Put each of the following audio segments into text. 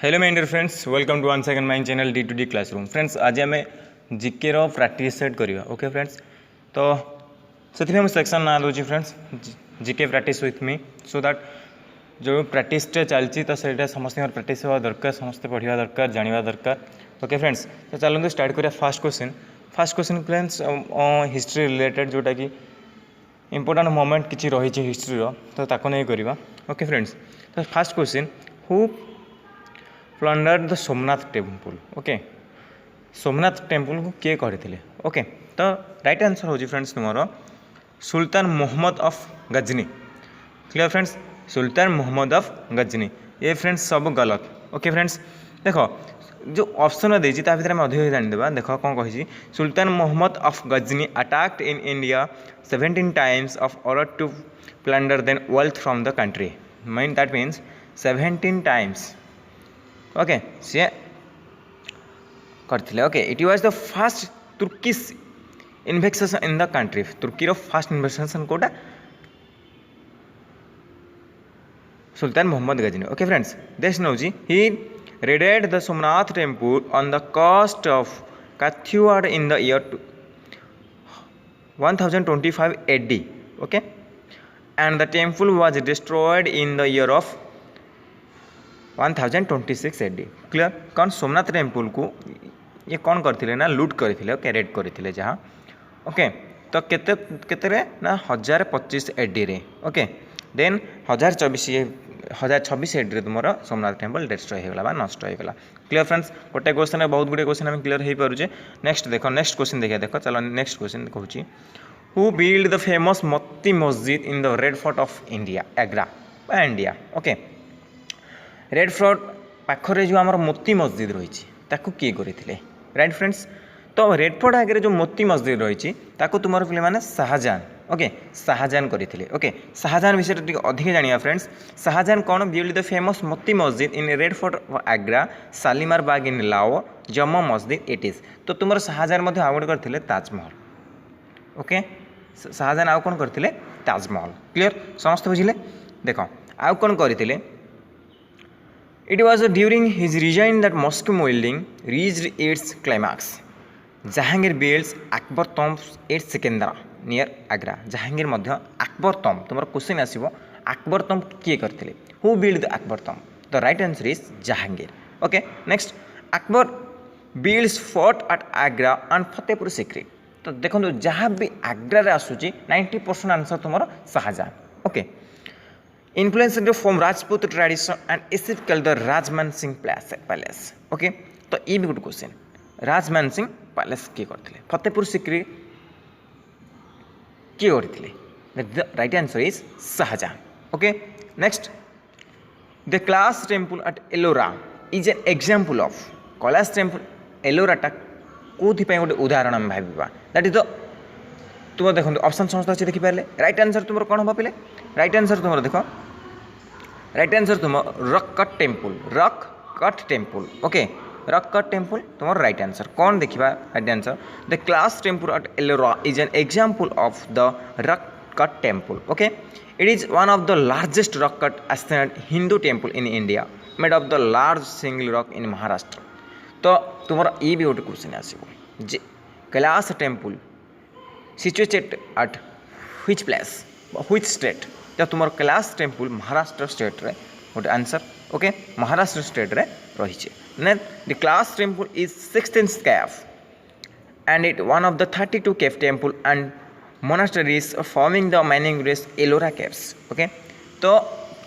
Hello my dear friends, welcome to one second my channel D2D classroom. Friends आज आम GK रो practice set करवा। Okay friends, तो से सेक्शन ना दूसरी friends GK practice with me, so that जो प्रैक्टिस चलती तो सहीटा समस्त प्रैक्टिस हवा दरकार, समस्त पढ़ा दरकार, जाना दरकार। ओके फ्रेंड्स, तो चलते स्टार्ट करिया first question friends history related जोटा कि इंपोर्टेंट मोमेंट किसी रही हिस्ट्री रो, तो ताको नहीं करवा। ओके फ्रेंड्स, तो first question, who plundered the Somnath temple. Okay, Somnath temple को किए करते? ओके, तो राइट आंसर हो फ्रेंड्स तुम Sultan Mohammed of Ghazni. Clear friends, Sultan Mohammed of Ghazni. ये फ्रेंड्स सब गलत। ओके फ्रेंड्स, देखो जो ऑप्शन देती भर आम अधिक जानीदेवा। देख कौन कही, Sultan Mohammed of Ghazni attacked in India 17 times of order to plunder then wealth from the country. That means 17 times. Okay, see करथिले। Okay, it was the first Turkish invasion in the country. तुर्की रो फर्स्ट इन्वेक्शन कोटा Sultan Mohammed Ghazni. Okay friends, देश नौ ही raided the Somnath temple on the coast of Kathiawar in the year 1025 AD। Okay, and the temple was destroyed in the year of 1026 AD। Clear, कौन Somnath temple को ये कौन करथिले ना लूट करथिले। ओके, रेड करथिले जहाँ। ओके, तो केते ना 1025 AD रे। ओके, देन 1026 AD रे तुम सोमनाथ टेम्पल डिस्ट्रॉय हो गला, नष्ट हो गला। क्लियर फ्रेंड्स, गोटे क्वेश्चन है बहुत गुड़े क्वेश्चन हम क्लियर हो पारे। नेक्स्ट देखो, नेक्स्ट क्वेश्चन देखिए। देखो चलो नेक्स्ट क्वेश्चन कहूँ, who build the famous Moti Masjid in the red fort of India, Agra India. Okay, red fort पाखरे जो आमर मोती मस्जिद रही किए करते? राइट फ्रेंड्स, तो रेड फोर्ट आगे जो मोती मस्जिद रही तुम पे मैंने शाहजहान। ओके, शाहजहान करते। ओके, शाहजहान विषय अधिक जाना फ्रेंड्स। शाहजहान कौन build the famous Moti Masjid in Red Fort Agra, Shalimar Bagh in Lahore, Jama मस्जिद इट इज। तो तुम शाहजहान आउ गोटे करते ताजमहल। ओके, शाहजहान आउ कौन करते? ताजमहल। क्लियर, समस्त बुझे? देख आउ कौन करते? It was during his reign that mosque building reached its climax. Jahangir builds Akbar tomb at Sikandra near Agra. Jahangir Madhya Akbar tomb, तुम्हारा क्वेश्चन आसीबो Akbar tomb किए करथिले? Who built the Akbar tomb? The right answer is Jahangir. Okay, next Akbar builds fort at Agra and Fatehpur Sikri. तो देखो जहाँ भी आग्रा रे आसुची 90% answer तुम्हारा Shah Jahan. Okay, influenced from Rajput tradition and is called the Rajman Singh Palace. Okay, तो ये भी good question. Rajman Singh Palace किए करते? फतेहपुर सिक्री किए करते? The right answer is Shahjahan. Okay, next the Kailash temple at Ellora is an example of. कैलाश टेम्पल एलोराटा कौन गोटे उदाहरण आम भावा? दैट इज द तुम देखो ऑप्शन समस्त अच्छे देखिपारे। राइट आंसर तुम कौन हम पे? राइट आंसर तुम देख, राइट आंसर तुम rock cut temple. Rock cut temple. Okay, rock cut temple तुम राइट आंसर। कौन देखा right answer? The Kailash temple at Ellora is an example of the rock cut temple. Okay, it is one of the largest rock cut ancient Hindu temple in India, made of the large single rock in Maharashtra. तो तुम्हारा ये भी गोटे question आसो, Kailash temple situated at which place, which state? जब तुम Kailash temple Maharashtra state रे गोटे आंसर। ओके, महाराष्ट्र स्टेट रे रही। The Kailash temple is 16th cave and it one of the 32 cave temple and monasteries forming the main grace Ellora caves. Okay, तो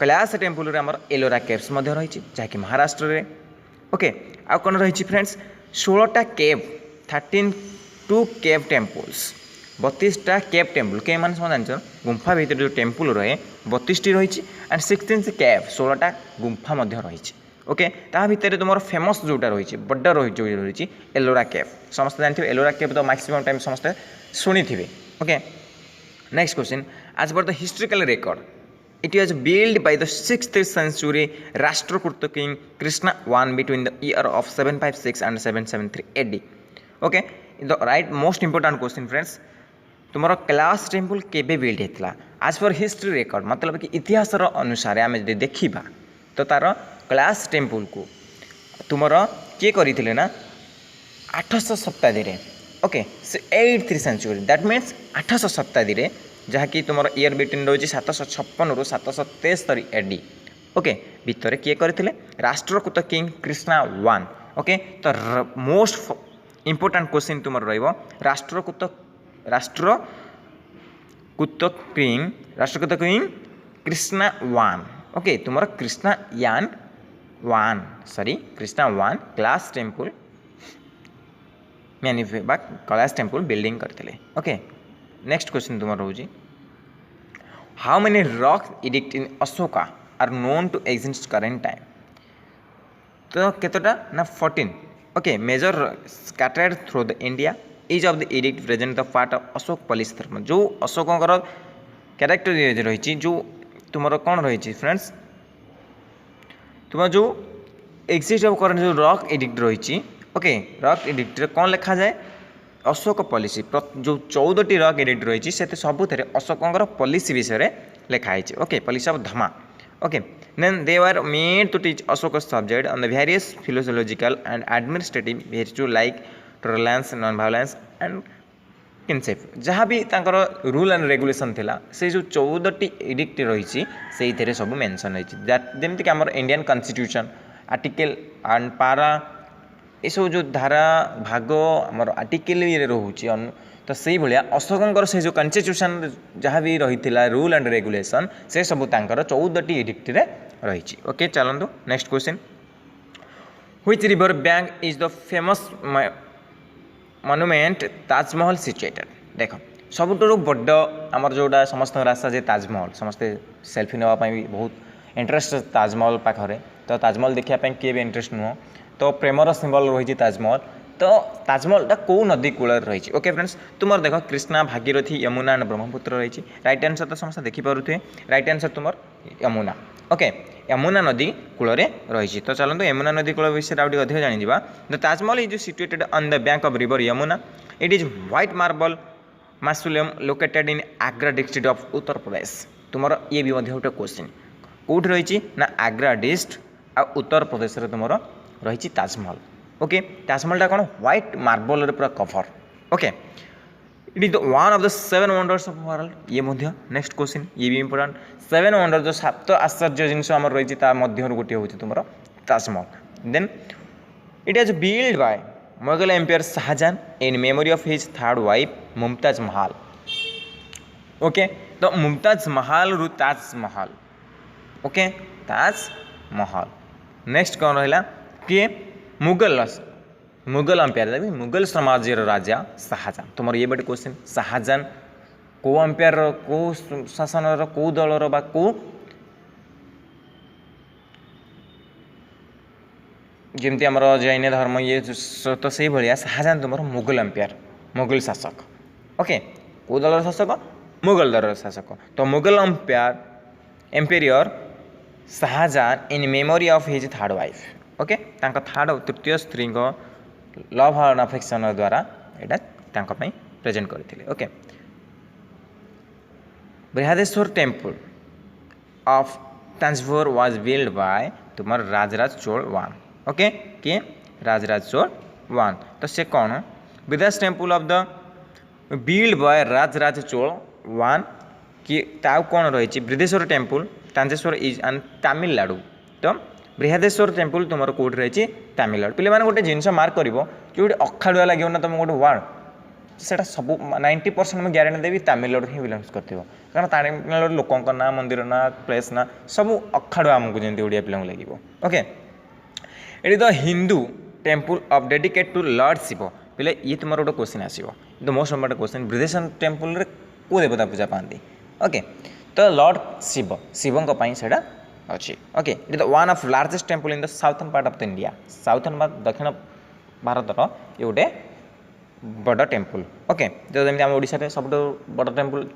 Kailash temple रे हमर Ellora caves मध्य रही जहाँकि महाराष्ट्र रे। ओके, आ कौन रही फ्रेंड्स? 16टा केव, 13 केव टेम्पल्स, 32टा केव टेम्पल। केव मान जान गुंफा भीतर जो टेम्पल रहे 32टी रही एंड 16th केव 16टा गुंफा रही। ओके, ता भितर तुम फेमस जोटा रही बड़ रही एलोरा केव। समस्त जानते एलोरा केव तो मैक्सिमम टाइम समस्त शुणी थे। ओके, नेक्स्ट क्वेश्चन, आज पर the historical record it was build by the 6th century Rashtrakuta king Krishna I between the year of 756 and 773 AD. Okay, the right most important question friends, तुम कैलाश टेम्पल केबे build होता? आज पर हिस्ट्री रिकॉर्ड मतलब कि इतिहास अनुसार आम देखा तो तार कैलाश टेम्पल को तुमर किए करते ना 800 शताब्दी रे ओके से 8th सेंचुरी दैट मीन्स 800 शताब्दी रे जहाँकि तुम इयर बिटवीन रही 756 रु 773 एडी ओके भितर किए करते Rashtrakuta king Krishna one okay तो मोस्ट इंपोर्टेंट क्वेश्चन तुम Rashtrakuta king Krishna one okay तुम कृष्णा यान वन सॉरी कृष्णा वन ग्लास टेम्पल कैलाश टेम्पल बिल्डिंग करते ओके नेक्स्ट क्वेश्चन तुम रोज how many rock edict in Ashoka are known to exist current time तो केतोटा ना 14 okay major scattered through the India is of the edict present the part of Ashok policy धर्म जो अशोकर character रही जो तुम कौन रही फ्रेंड्स तुम जो एग्जिस्ट ऑफ करंट जो रॉक एडिक्ट रही ओके रॉक एडिक्ट कौन लिखा जाए अशोक पॉलिसी जो 14टी रॉक एडिक्ट रही से सबुथ अशोकर पॉलिसी विषय लिखाई okay policy of Dhamma okay then they were made to teach Ashoka's subject on the various philosophical and administrative virtues like tolerance, non-violence and kinship जहाँ भी तांकर रूल एंड रेगुलेशन थिला से जो 14टी एडिक्ट रही से सब मेंशन रही जमीक कि आम इंडियन कन्स्टिट्यूशन आर्टिकल एंड पारा ये सब जो धारा भाग आमर आर्टिकल रोचे तो से भाया अशोकर से जो कन्स्टिट्यूशन जहाँ भी रही रूल एंड रेगुलेशन से सब 14टी एडिक्ट रही ओके चलतु next question which river bank is the famous monument Taj Mahal situated देख सबुठ बड़ आमर जोड़ा समस्त आशा जे ताजमहल समस्ते सेल्फी नापी भी बहुत इंटरेस्ट ताजमहल पाखे तो ताजमहल देखापी किए भी इंटरेस्ट नुह तो प्रेमर सिंबल रही ताजमहल तो ताजमहलटा कौ नदी कूल रही ओके फ्रेंड्स तुम देख कृष्णा भागीरथी यमुना एंड ब्रह्मपुत्र रही राइट आंसर तो समस्त देखिपे राइट आंसर तुम यमुना ओके यमुना नदी कूल रही तो चलते यमुना नदी कूल विषय आगे अधिक जाना the Taj Mahal is situated on the bank of river Yamuna it is white marble mausoleum located in Agra district of Uttar Pradesh तुम ये भी गोटे क्वेश्चन कौट रही ना आग्रा डिस्ट्रिक्ट आ उत्तर प्रदेश तुम रही ताजमहल ओके ताजमहलटा कौन व्हाइट मार्बल पूरा cover okay it is the one of the 7 wonders of world ये नेक्स्ट क्वेश्चन ये भी इंपोर्टेंट 7 वंडर जो 7 आश्चर्य जिनस आम रही गोटे हूँ तुम Taj Mahal then it is build by Mughal empire Shahjahan in memory of his third wife Mumtaz Mahal okay तो मुमताज महल रु ताजमहल ओके ताजमहल नेक्स्ट कौन रहा किए मुगल एम्पायर मुगल साम्राज्य राजा शाहजहां तुम ये बड़े क्वेश्चन शाहजहां कौ एम्पायर कौ शासन कौ दलर बा कौ जमती आम जैन धर्म ये तो से भाया शाहजहां तुम मुगल एम्पायर मुगल शासक ओके कौ दलर शासक मुगल दलर शासक तो Mughal empire Shahjahan in memory of his third wife okay third तृतीय स्त्री लव एंड अफेक्शन द्वारा यहाँ प्रेजेंट करते okay Brihadeeswara temple of Tanjore was build by तुम राजराज चोल वन ओके किए राजराज चोल वन तो से कौन Brihadeshwara temple of the build by Rajaraja Chola one कि कौन रही बृहदेश्वर टेम्पल तंजेश्वर इज एंड तमिलनाडु तो बृहदेश्वर टेम्पल तुम कौट रही तमिलनाडु पे मैंने गोटे जिनस मार्क कर जो अखाड़ुआ लगे ना तुम गोटे वर्ड से सब 90% मैं ग्यारंटी देवी तमिलनाडु ही बिलंग्स कर कारण तमिलनाडु लोक ना मंदिर ना प्लेस ना सब अखाड़ुआ आमको जमी ओडिया पिला लगे okay it the Hindu temple of dedicate to lord Shiva पे ये तुम गोटे क्वेश्चन आसो the most important question Brihadeshwara temple कौ देवता पूजा पाती ओके तो लॉर्ड शिव शिवों से अच्छी okay it is the one of largest temple in the southern part of the India southern दक्षिण भारत ये गोटे बड़ टेम्पल ओके तो जमी आम ओडिशा सब बड़ temple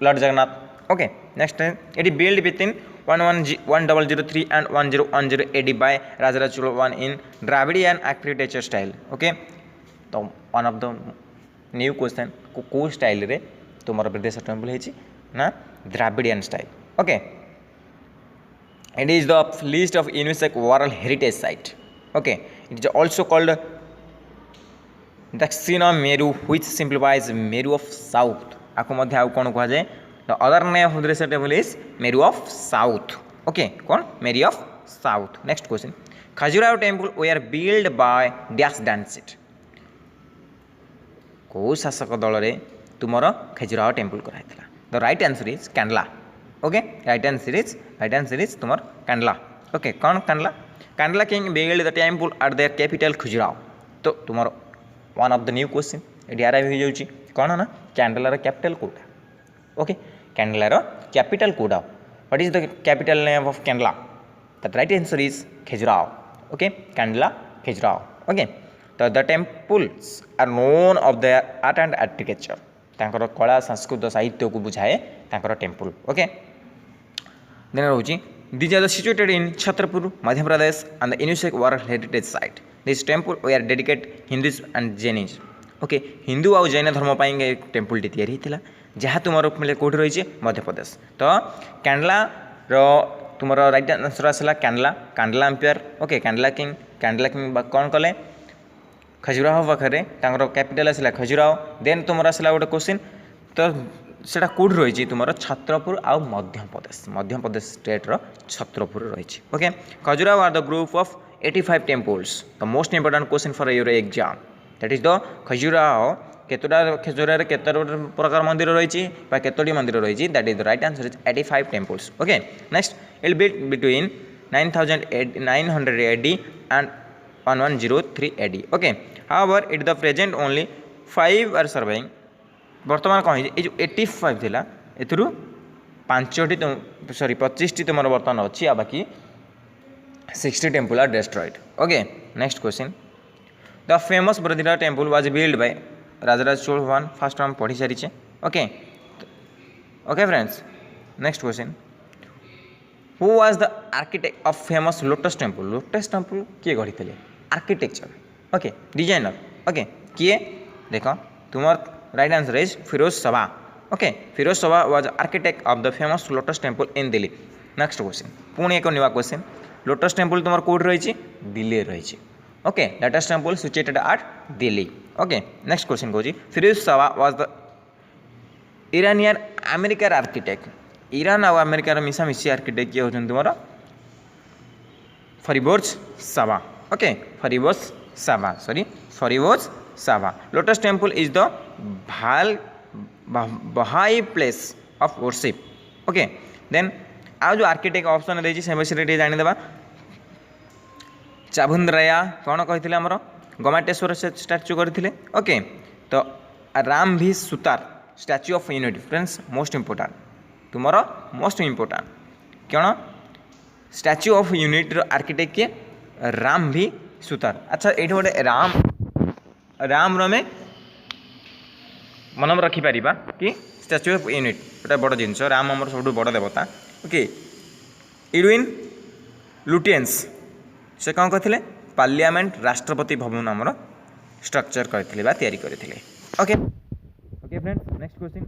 lord Jagannath okay next it build within 1003 and 1010 AD by Rajaraja Chola one in Dravidian architecture style okay तो one of the new question को स्टाइल रे तुम बृहदेश्वर टेम्पल है ना Dravidian style okay it is the list of UNESCO world heritage site okay it is also called Dakshin Meru which simplifies Meru of south आपको मध्य आउ कौन कह जाए the other name of this temple is Meru of south okay कौन Meru of south next question Khajuraho temple were build by dash dynasty कौ शासक दल रे तुमर खजुराहो टेम्पल कराइला the right answer is Chandela okay right answer is तुमर कांडला ओके कौन Chandela Chandela king build the temple at their capital Khajuraho तो तुमर one of the new question ये आराम हो जाऊँगी कौन ना कांडलार कैपिटल कोटा ओके कांडलार कैपिटल कोटा what is the capital name of Chandela the right answer is Khajuraho okay Chandela Khajuraho okay तो the temples are known of the art and architecture तांकर कला संस्कृत साहित्य को बुझाए तांकर टेम्पल ओके देन रोची these are situated in Chhatrapur Madhya Pradesh and the UNESCO World Heritage Site this temple were dedicated Hindus and Jainis okay Hindu आउ जैन धर्म पाई एक टेम्पल टी या जहाँ तुम मिले कौट रही मध्य प्रदेश तो कांडला तुम राइट आंसर आसला Kandla Kandla empire okay Kandla king कौन कले खजुराहो पाखे कैपिटल आसला खजुराहो देन तुम आसला गोटे क्वेश्चन तो सेटा कौट रही तुम छत्रपुर आउ मध्य प्रदेश स्टेट रो छत्रपुर रही okay Khajuraho are the group of 85 temples the most important question for your exam that is the Khajuraho केतोटा खजुराहो केतोटा प्रकार मंदिर रही केतोटी मंदिर रही that is the right answer is 85 temples okay next it built between 9900 AD and 1103 AD okay however it the present only 5 are surviving बर्तमान कौन ये जो 85 थिला एथुरु 25 टी तुम बर्तमान अच्छी आ बाकी 60 temple are destroyed okay next question the famous Brihadeeswara temple was build by Rajaraja Chola one first हम पढ़ी सारी okay okay friends next question who was the architect of famous lotus temple किए गढ़ी थे आर्किटेक्चर ओके डिजाइनर ओके किए देख तुम right answer is Firoz Shah okay Firoz Shah was architect of the famous lotus temple in Delhi next question पुणी एक नुआ question lotus temple तुम कौट रही दिल्ली रही okay Lotus Temple situated at Delhi okay next question कौन Fariborz Shah was the Iranian अमेरिकार आर्किटेक्ट ईरान आउ अमेरिकार मिसामिशी आर्किटेक्ट किए होती तुम Fariborz Shah okay Fariborz Shah Lotus Temple is the Baha'i place of worship okay then आज जो आर्किटेक्ट ऑप्शन देती से विषय जानीदे चाभुंद्राया कौन कही आमर गमाटेश्वर से स्टाच्यू करते ओके तो राम भी Sutar Statue of Unity friends most important तुमर मोस्ट इंपोर्टाट कौन स्टाच्यू ऑफ यूनिटी आर्किटेक्ट किए राम भी सुतार अच्छा ये गोटे राम रमे मन रखिपर कि स्टाच्यू ऑफ यूनिट गोटे बड़ जिनस राम आम सब बड़ देवता ओके इडविन लुटियंस से कौन करते पार्लियामेंट राष्ट्रपति भवन आमर स्ट्रक्चर करते okay okay friends next question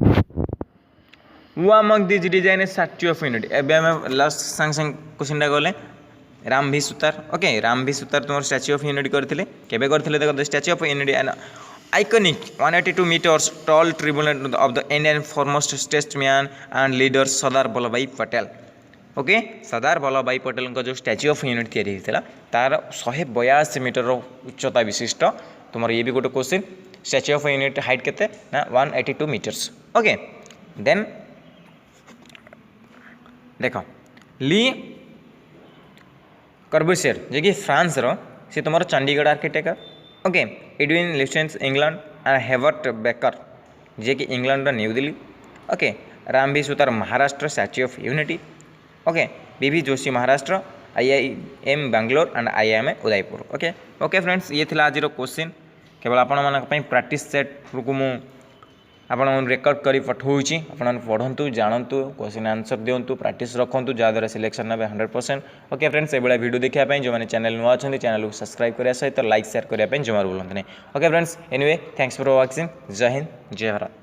who among this design statue of unity एबे हम लास्ट संग संग क्वेश्चन गले राम भी सुतार ओके राम भी सुतार तुम स्टाच्यू ऑफ यूनिटी करते केबे करते देखो statue of unity and iconic 182 meters tall tribute of the Indian foremost statesman and leader Sardar Vallabh भाई पटेल ओके सरदार वल्लभ भाई पटेल का जो स्टैच्यू ऑफ यूनिटी तैयारी होता तार 182 मीटर उच्चता विशिष्ट तुम ये भी गोटे question statue of unity height केते ना 182 मीटर्स ओके देन देख ली कर्बुसियर जे कि फ्रांस रो से तुम Chandigarh architect okay Edwin Lutyens England and Herbert Baker जे कि England New Delhi okay Ram भी Sutar Maharashtra Statue of Unity okay B V Joshi Maharashtra IIM Bangalore and IIM Udaipur okay okay friends ये थिला आज क्वेश्चन केवल आपण प्रैक्टिस सेट को मु आपण रेकर्ड करी पठाऊँगी आपण पढ़ु जानतु क्वेश्चन आंसर दिंतु प्रैक्टिस रखु जहाँद्वारा सिलेक्शन ने 100% ओके फ्रेंड्स ये वीडियो देखा जो मैंने चैनल नुआ अच्छा चैनल को सब्सक्राइब करने सहित लाइक शेयर करने जमार बोलते okay friends anyway thanks for watching जय हिंद जय भारत।